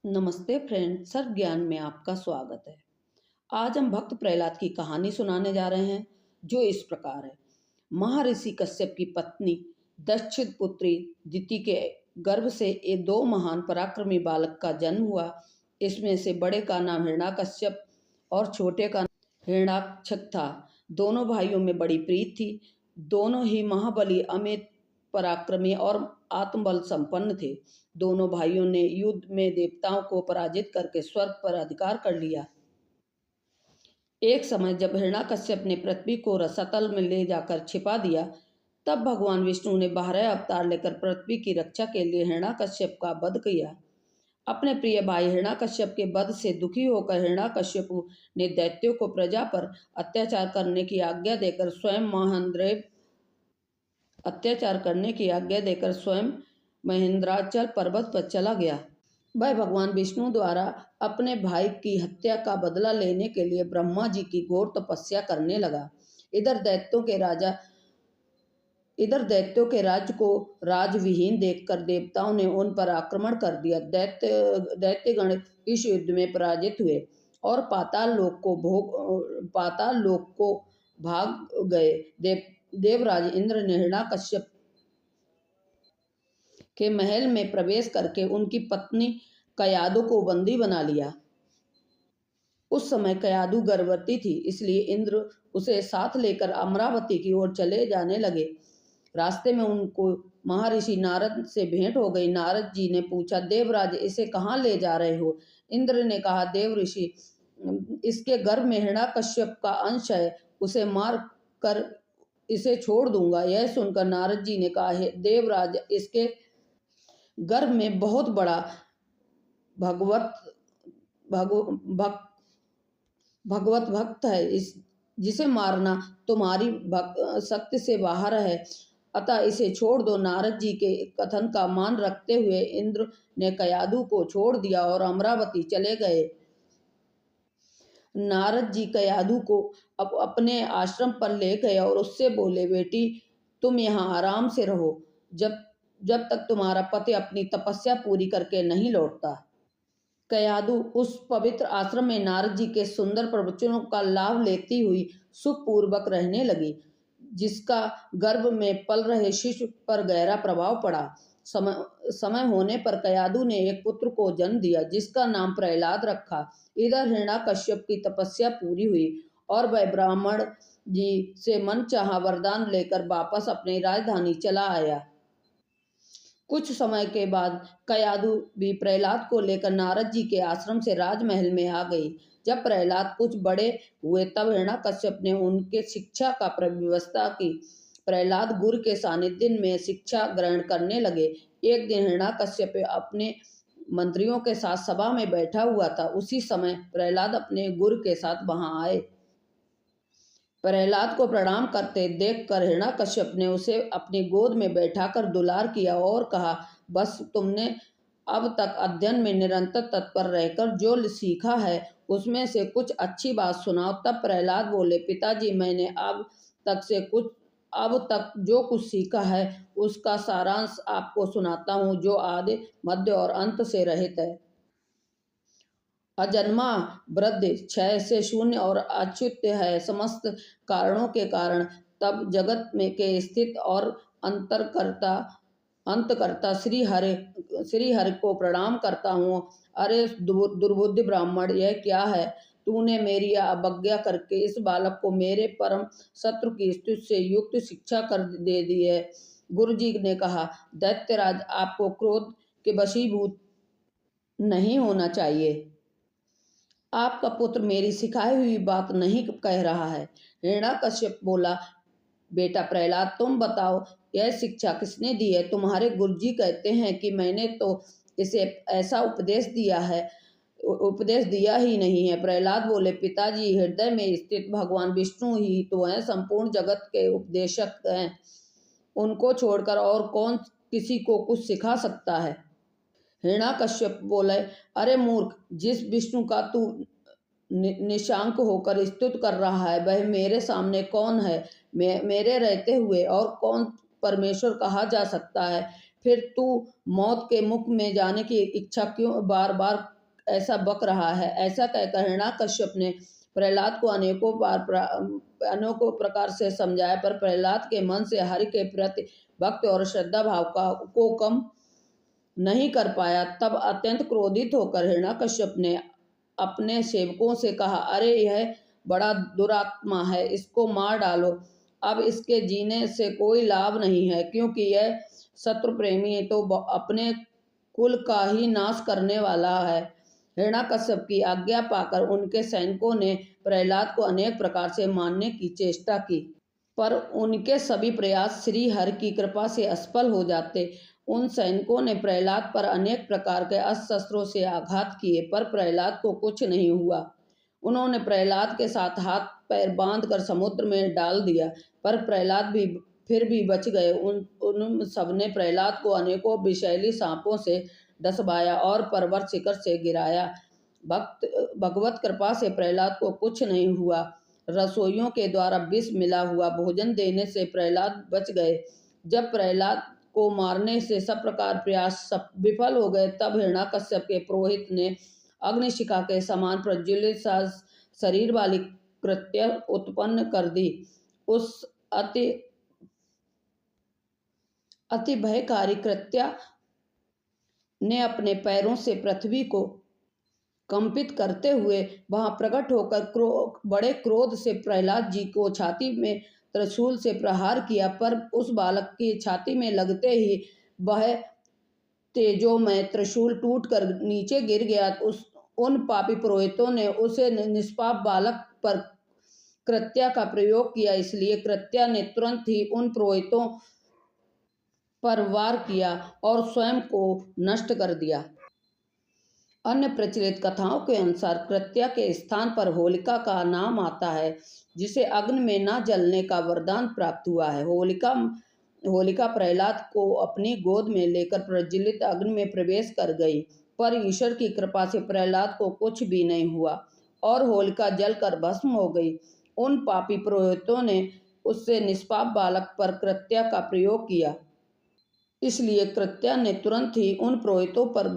नमस्ते फ्रेंड, सर्व ज्ञान में आपका स्वागत है। आज हम भक्त प्रहलाद की कहानी सुनाने जा रहे हैं, जो इस प्रकार है। महर्षि कश्यप की पत्नी दक्ष पुत्री दिति के गर्भ से ये दो महान पराक्रमी बालक का जन्म हुआ। इसमें से बड़े का नाम हिरण्याकश्यप और छोटे का नाम हिरण्याक्ष था। दोनों भाइयों में बड़ी प्रीति थी। दोनों ही महाबली, अमित पराक्रमी और आत्मबल संपन्न थे। दोनों भाइयों ने युद्ध में देवताओं को पराजित करके स्वर्ग पर अधिकार कर लिया। एक समय जब हिरण्याकश्यप ने पृथ्वी को रसातल में ले जाकर छिपा दिया, तब भगवान विष्णु ने 12 अवतार लेकर पृथ्वी की रक्षा के लिए हिरण्याकश्यप का वध किया। अपने प्रिय भाई हिरण्याकश्यप के वध से दुखी होकर हिरण्याकश्यप ने दैत्यों को प्रजा पर अत्याचार करने की आज्ञा देकर स्वयं महेंद्राचल पर्वत पर चला गया। वह भगवान विष्णु द्वारा अपने भाई की हत्या का बदला लेने के लिए ब्रह्मा जी की घोर तपस्या करने लगा। इधर दैत्यों के राज्य को राजविहीन देखकर देवताओं ने उन पर आक्रमण कर दिया। दैत्यगण इस युद्ध में पराजित हुए और पाताल लोक को भाग गए। देवराज इंद्र ने हिरण्याकश्यप के महल में प्रवेश करके उनकी पत्नी कयादु को बंदी बना लिया। उस समय कयादु गर्भवती थी, इसलिए इंद्र उसे साथ लेकर अमरावती की ओर चले जाने लगे। रास्ते में उनको महर्षि नारद से भेंट हो गई। नारद जी ने पूछा, देवराज इसे कहाँ ले जा रहे हो? इंद्र ने कहा, देव ऋषि, इसके गर्भ में हिरण्याकश्यप का अंश है, उसे मार कर इसे छोड़ दूंगा। यह सुनकर नारद जी ने कहा, देवराज इसके गर्भ में बहुत बड़ा भगवत भक्त है, जिसे मारना तुम्हारी शक्ति से बाहर है, अतः इसे छोड़ दो। नारद जी के कथन का मान रखते हुए इंद्र ने कयादु को छोड़ दिया और अमरावती चले गए। नारद जी कयादु को अपने आश्रम पर ले गए और उससे बोले, बेटी तुम यहाँ आराम से रहो, जब तक तुम्हारा पति अपनी तपस्या पूरी करके नहीं लौटता। कयादु उस पवित्र आश्रम में नारद जी के सुंदर प्रवचनों का लाभ लेती हुई सुखपूर्वक रहने लगी, जिसका गर्भ में पल रहे शिशु पर गहरा प्रभाव पड़ा। समय होने पर कयादु ने एक पुत्र को जन्म दिया, जिसका नाम प्रहलाद रखा। इधर हिरण्याकश्यप की तपस्या पूरी हुई और वह ब्राह्मण जी से मनचाहा वरदान लेकर वापस अपनी राजधानी चला आया। कुछ समय के बाद कयादु भी प्रहलाद को लेकर नारद जी के आश्रम से राजमहल में आ गई। जब प्रहलाद कुछ बड़े हुए तब हिरण्याकश्यप ने उनके शिक्षा का व्यवस्था की। प्रहलाद गुरु के सानिध्य में शिक्षा ग्रहण करने लगे। एक दिन हिरण्याकश्यप अपने मंत्रियों के साथ सभा में बैठा हुआ था। उसी समय प्रहलाद अपने गुरु के साथ वहां आए। प्रहलाद को प्रणाम करते देखकर हिरण्याकश्यप ने उसे अपनी गोद में बैठाकर दुलार किया और कहा, बस तुमने अब तक अध्ययन में निरंतर तत्पर रहकर जो सीखा है उसमें से कुछ अच्छी बात सुनाओ। तब प्रहलाद बोले, पिताजी मैंने अब तक जो कुछ सीखा है उसका सारांश आपको सुनाता हूँ, जो आदि मध्य और अंत से रहित है। अजन्मा, वृद्धि, क्षय से शून्य और अच्युत है, समस्त कारणों के कारण, तब जगत में के स्थित और अंतकर्ता श्री हरि को प्रणाम करता हूँ। अरे दुर्बुद्धि ब्राह्मण, यह क्या है? तूने मेरी अवज्ञा करके इस बालक को मेरे परम शत्रु की स्तुति से युक्त शिक्षा कर दे दी है। गुरु जी ने कहा, दैत्यराज आपको क्रोध के वशीभूत नहीं होना चाहिए। आपका पुत्र मेरी सिखाई हुई बात नहीं कह रहा है। हिरण्याकश्यप बोला, बेटा प्रहलाद तुम बताओ, यह शिक्षा किसने दी है? तुम्हारे गुरुजी कहते हैं कि मैंने तो इसे ऐसा उपदेश दिया ही नहीं है। प्रहलाद बोले, पिताजी हृदय में स्थित भगवान विष्णु ही तो हैं, संपूर्ण जगत के उपदेशक हैं। उनको छोड़कर और कौन किसी को कुछ सिखा सकता है? हिरण्याकश्यप बोले, अरे मूर्ख, जिस विष्णु का तू निशांक होकर स्तुति कर रहा है वह मेरे सामने कौन है? मेरे रहते हुए और कौन परमेश्वर कहा जा सकता है? फिर तू मौत के मुख में जाने की इच्छा क्यों बार बार ऐसा बक रहा है? ऐसा कहकर हिरण्याकश्यप ने प्रहलाद को अनेकों प्रकार से समझाया, पर प्रहलाद के मन से हरि के प्रति भक्ति और श्रद्धा भाव को कम नहीं कर पाया। तब अत्यंत क्रोधित होकर हिरण्याकश्यप ने अपने सेवकों से कहा, अरे यह बड़ा दुरात्मा है, इसको मार डालो। अब इसके जीने से कोई लाभ नहीं है, क्योंकि यह शत्रु प्रेमी है, तो अपने कुल का ही नाश करने वाला है। हिरण्याकश्यप की आज्ञा पाकर उनके सैनिकों ने प्रहलाद को अनेक प्रकार से मारने की चेष्टा की, पर उनके सभी प्रयास श्री हरि की कृपा से असफल हो जाते। उन सैनिकों ने प्रहलाद पर अनेक प्रकार के अस्त्र शस्त्रों से आघात किए, पर प्रहलाद को कुछ नहीं हुआ। उन्होंने प्रहलाद के साथ हाथ पैर बांधकर समुद्र में डाल दिया, पर प्रहलाद भी फिर भी बच गए। उन सबने प्रहलाद को अनेकों विषैली सांपों से डसवाया और पर्वत शिखर से गिराया। भगवत कृपा से प्रहलाद को कुछ नहीं हुआ। रसोइयों के द्वारा विष मिला हुआ भोजन देने से प्रहलाद बच गए। जब प्रहलाद को मारने से सब प्रकार प्रयास विफल हो गए, तब हिरण्याकश्यप के पुरोहित ने अग्निशिखा के समान प्रज्वलित शरीर वाली कृत्या उत्पन्न कर दी। उस अति भयकारी कृत्या ने अपने पैरों से पृथ्वी को कंपित करते हुए वहां प्रकट होकर बड़े क्रोध से प्रहलाद जी को छाती में त्रिशूल से प्रहार किया, पर उस बालक की छाती में लगते ही वह तेजोमय त्रिशूल टूटकर नीचे गिर गया। उन पापी पुरोहितों ने उसे निष्पाप बालक पर कृत्या का प्रयोग किया, इसलिए कृत्या ने तुरंत ही उन पुरोहितों पर वार किया और स्वयं को नष्ट कर दिया। अन्य प्रचलित कथाओं के अनुसार कृत्या के स्थान पर होलिका का नाम आता है, जिसे अग्नि में न जलने का वरदान प्राप्त हुआ है। होलिका प्रहलाद को अपनी गोद में लेकर प्रज्वलित अग्नि में प्रवेश कर गई, पर ईश्वर की कृपा से प्रहलाद को कुछ भी नहीं हुआ और होलिका जलकर भस्म हो गई। उन पापी पुरोहितों ने उससे निष्पाप बालक पर कृत्या का प्रयोग किया, इसलिए कृत्या ने तुरंत ही उन पुरोहितों पर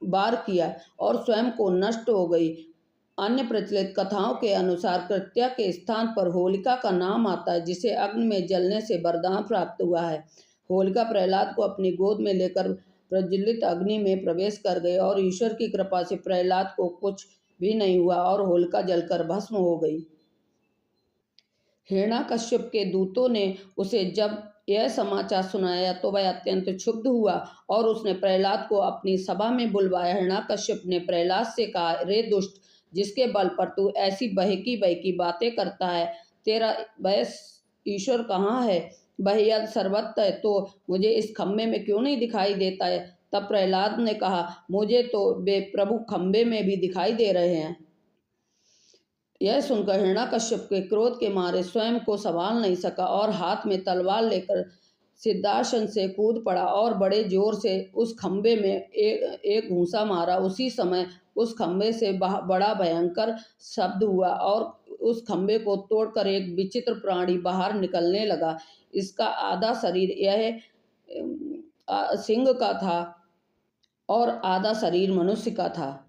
वार किया और स्वयं को नष्ट हो गई। अन्य प्रचलित कथाओं के अनुसार कृत्या के स्थान पर होलिका का नाम आता है, जिसे अग्नि में जलने से वरदान प्राप्त हुआ है। होलिका प्रहलाद को अपनी गोद में लेकर प्रज्वलित अग्नि में प्रवेश कर गई और ईश्वर की कृपा से प्रहलाद को कुछ भी नहीं हुआ और होलिका जलकर भस्म हो गई। हिरण्याकश्यप के दूतों ने उसे जब यह समाचार सुनाया तो वह अत्यंत क्षुब्ध हुआ और उसने प्रहलाद को अपनी सभा में बुलवाया। हिरण्याकश्यप ने प्रहलाद से कहा, रे दुष्ट, जिसके बल पर तू ऐसी बहकी बहकी बातें करता है, तेरा वह ईश्वर कहाँ है? वह यदि सर्वत्र है तो मुझे इस खम्भे में क्यों नहीं दिखाई देता है? तब प्रहलाद ने कहा, मुझे तो वे प्रभु खम्भे में भी दिखाई दे रहे हैं। यह सुनकर हिरण्याकश्यप के क्रोध के मारे स्वयं को संभाल नहीं सका और हाथ में तलवार लेकर सिद्धासन से कूद पड़ा और बड़े जोर से उस खंबे में एक घूंसा मारा। उसी समय उस खंबे से बड़ा भयंकर शब्द हुआ और उस खंबे को तोड़कर एक विचित्र प्राणी बाहर निकलने लगा। इसका आधा शरीर यह सिंह का था और आधा शरीर मनुष्य का था।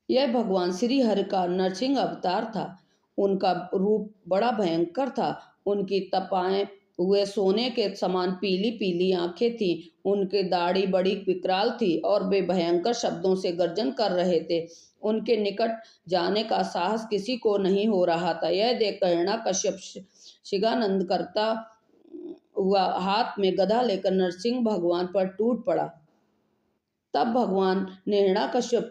यह भगवान श्री हरि का नरसिंह अवतार था। उनका रूप बड़ा भयंकर था। उनकी तपाए हुए सोने के समान पीली पीली आंखें थीं। उनकी दाढ़ी बड़ी विकराल थी और वे भयंकर शब्दों से गर्जन कर रहे थे। उनके निकट जाने का साहस किसी को नहीं हो रहा था। यह देखकर हिरण्याकश्यप शिगानंद करता हुआ हाथ में गदा लेकर नरसिंह भगवान पर टूट पड़ा। तब भगवान ने हिरण्याकश्यप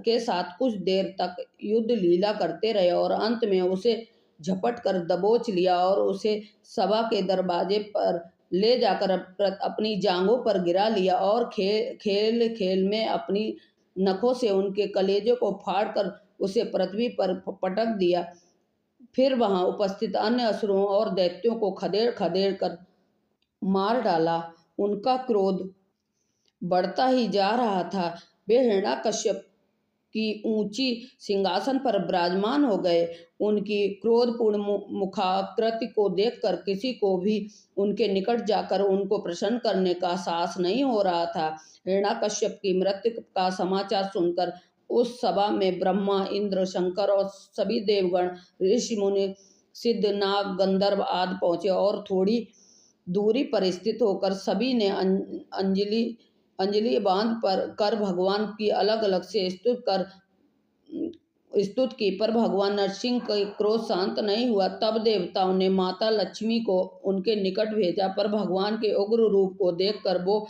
के साथ कुछ देर तक युद्ध लीला करते रहे और अंत में उसे झपट कर दबोच लिया और उसे सभा के दरवाजे पर ले जाकर अपनी जांघों पर गिरा लिया और खेल खेल में अपनी नखों से उनके कलेजे को फाड़कर उसे पृथ्वी पर पटक दिया। फिर वहां उपस्थित अन्य असुरों और दैत्यों को खदेड़ खदेड़ कर मार डाला। उनका क्रोध बढ़ता ही जा रहा था। वे हिरण्याकश्यप की ऊंची सिंहासन पर विराजमान हो गए। उनकी क्रोधपूर्ण मुखाकृति को देखकर किसी को भी उनके निकट जाकर उनको प्रसन्न करने का साहस नहीं हो रहा था। हिरण्याकश्यप की मृत्यु का समाचार सुनकर उस सभा में ब्रह्मा, इंद्र, शंकर और सभी देवगण, ऋषि मुनि, सिद्ध, नाग, गंधर्व आदि पहुंचे और थोड़ी दूरी पर स्थित होकर सभी ने अंजलि अंजलि बांध पर कर भगवान की अलग अलग से स्तुत की, पर भगवान नरसिंह का क्रोध शांत नहीं हुआ। तब देवताओं ने माता लक्ष्मी को उनके निकट भेजा, पर भगवान के उग्र रूप को देखकर वो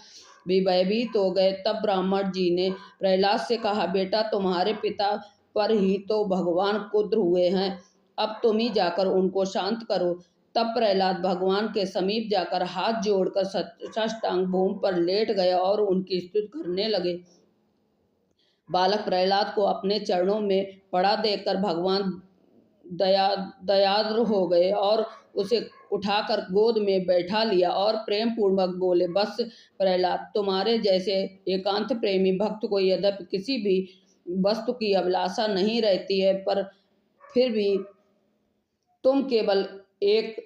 भी भयभीत हो गए। तब ब्राह्मण जी ने प्रहलाद से कहा, बेटा तुम्हारे पिता पर ही तो भगवान क्रुद्ध हुए हैं, अब तुम ही जाकर उनको शांत करो। तब प्रहलाद भगवान के समीप जाकर हाथ जोड़कर साष्टांग भूमि पर लेट गए और उनकी स्तुति करने लगे। बालक प्रहलाद को अपने चरणों में पड़ा देखकर भगवान दयाद्र हो गए और उसे उठाकर गोद में बैठा लिया और प्रेम पूर्वक बोले, बस प्रहलाद, तुम्हारे जैसे एकांत प्रेमी भक्त को यद्यपि किसी भी वस्तु की अभिलाषा नहीं रहती है, पर फिर भी तुम केवल एक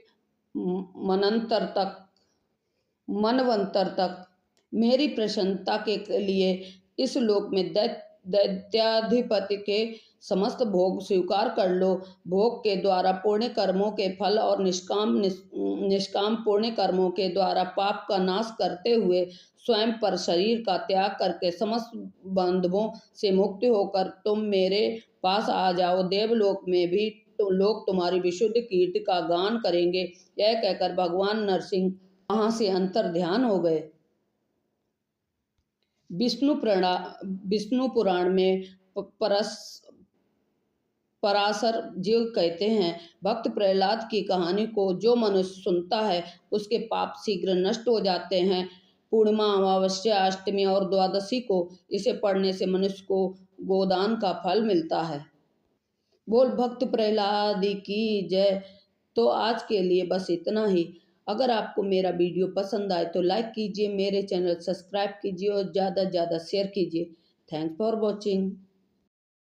मनवंतर तक मेरी प्रसन्नता के लिए इस लोक में दैत्याधिपति के समस्त भोग स्वीकार कर लो। भोग के द्वारा पुण्य कर्मों के फल और निष्काम पुण्य कर्मों के द्वारा पाप का नाश करते हुए स्वयं पर शरीर का त्याग करके समस्त बंधुओं से मुक्त होकर तुम मेरे पास आ जाओ। देवलोक में भी लोग तुम्हारी विशुद्ध कीर्ति का गान करेंगे। यह कहकर भगवान नरसिंह वहां से अंतर ध्यान हो गए। विष्णु पुराण में पराशर जी कहते हैं, भक्त प्रहलाद की कहानी को जो मनुष्य सुनता है उसके पाप शीघ्र नष्ट हो जाते हैं। पूर्णिमा, अमावस्या, अष्टमी और द्वादशी को इसे पढ़ने से मनुष्य को गोदान का फल मिलता है। बोल भक्त प्रहलाद की जय। तो आज के लिए बस इतना ही। अगर आपको मेरा वीडियो पसंद आए तो लाइक कीजिए, मेरे चैनल सब्सक्राइब कीजिए और ज़्यादा से ज़्यादा शेयर कीजिए। Thanks for watching.